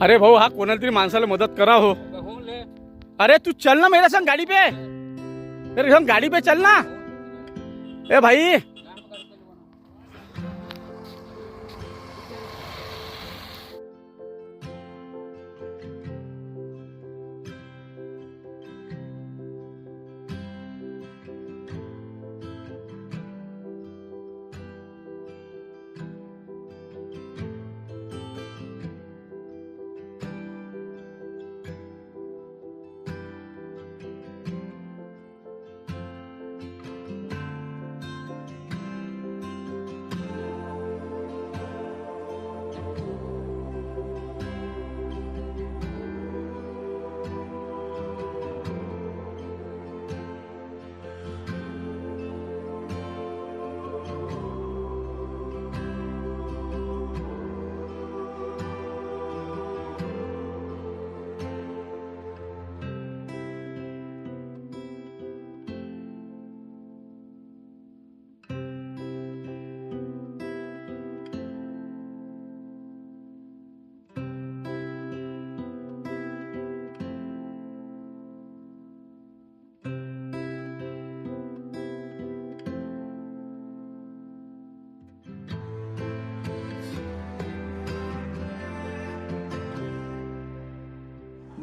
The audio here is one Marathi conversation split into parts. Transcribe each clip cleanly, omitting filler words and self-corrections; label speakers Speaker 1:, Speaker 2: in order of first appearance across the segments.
Speaker 1: अरे भाऊ, हा कोणाला तरी माणसाला मदत करा हो. अरे तू चल ना मेरे संग गाड़ी पे. मेरे संग गाड़ी पे चल ना. ए भाई,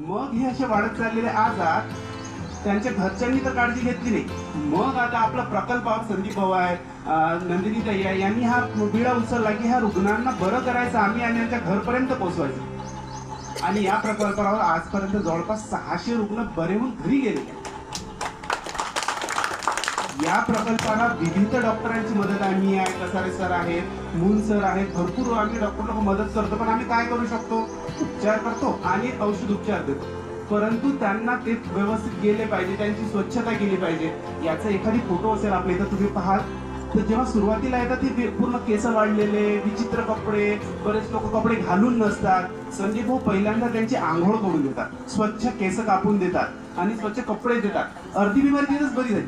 Speaker 2: मग हे असे वाढत चाललेले आजार त्यांच्या घरच्यांनी तर काळजी घेतली नाही. मग आता आपला प्रकल्पावर संदीप भाऊ आहे, नंदिनी ताई आहे, यांनी हा बिळा उचलला की ह्या रुग्णांना बरं करायचं आम्ही आणि यांच्या घरपर्यंत पोहोचवायचं. आणि या प्रकल्पावर आजपर्यंत जवळपास 600 रुग्ण बरे होऊन घरी गेले. या प्रकल्पाला विविध डॉक्टरांची मदत आम्ही आहे, कसारे सर आहेत, मूल सर आहेत, भरपूर आम्ही डॉक्टर लोक मदत करतो. पण आम्ही काय करू शकतो? उपचार करतो आणि औषध उपचार देतो. परंतु त्यांना ते व्यवस्थित गेले पाहिजे, त्यांची स्वच्छता केली पाहिजे. याचा एखादी फोटो असेल आपल्या इथं तुम्ही पाहाल तर जेव्हा सुरुवातीला येतात ते पूर्ण केस वाढलेले, विचित्र कपडे, बरेच लोक कपडे घालून नसतात. संदीप भाऊ पहिल्यांदा त्यांची आंघोळ करून देतात, स्वच्छ केस कापून देतात आणि स्वच्छ कपडे देतात. अर्धी बिमारी तिथंच बरी झाली.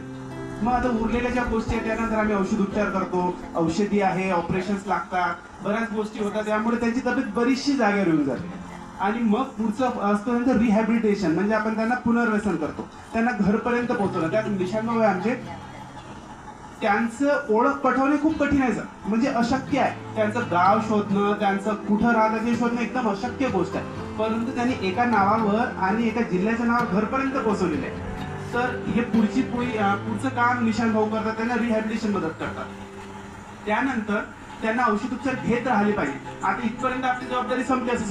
Speaker 2: मग आता उरलेल्या ज्या गोष्टी आहेत त्यानंतर आम्ही औषध उपचार करतो, औषधी आहे, ऑपरेशन्स लागतात, बऱ्याच गोष्टी होतात. त्यामुळे त्यांची तब्येत बरीचशी जागेवर येऊन जाते. आणि मग पुढचं असतं त्यांचं रिहॅबिलिटेशन, म्हणजे आपण त्यांना पुनर्वसन करतो, त्यांना घरपर्यंत पोहोचवलं. त्यात निशांत आमचे त्यांचं ओळख पटवणे खूप कठीण आहे, म्हणजे अशक्य आहे. त्यांचं गाव शोधणं, त्यांचं कुठं राहतं हे शोधणं एकदम अशक्य गोष्ट आहे. परंतु त्यांनी एका नावावर आणि एका जिल्ह्याच्या नावावर घरपर्यंत पोहोचवलेलं आहे. तर हे पुढचं काम निशांत भाऊ करतात, त्यांना रिहॅबिलिटेशन मदत करतात. त्यानंतर त्यांना औषध उपचार घेत राहिले पाहिजे. आता इथपर्यंत आपली जबाबदारी संपली असं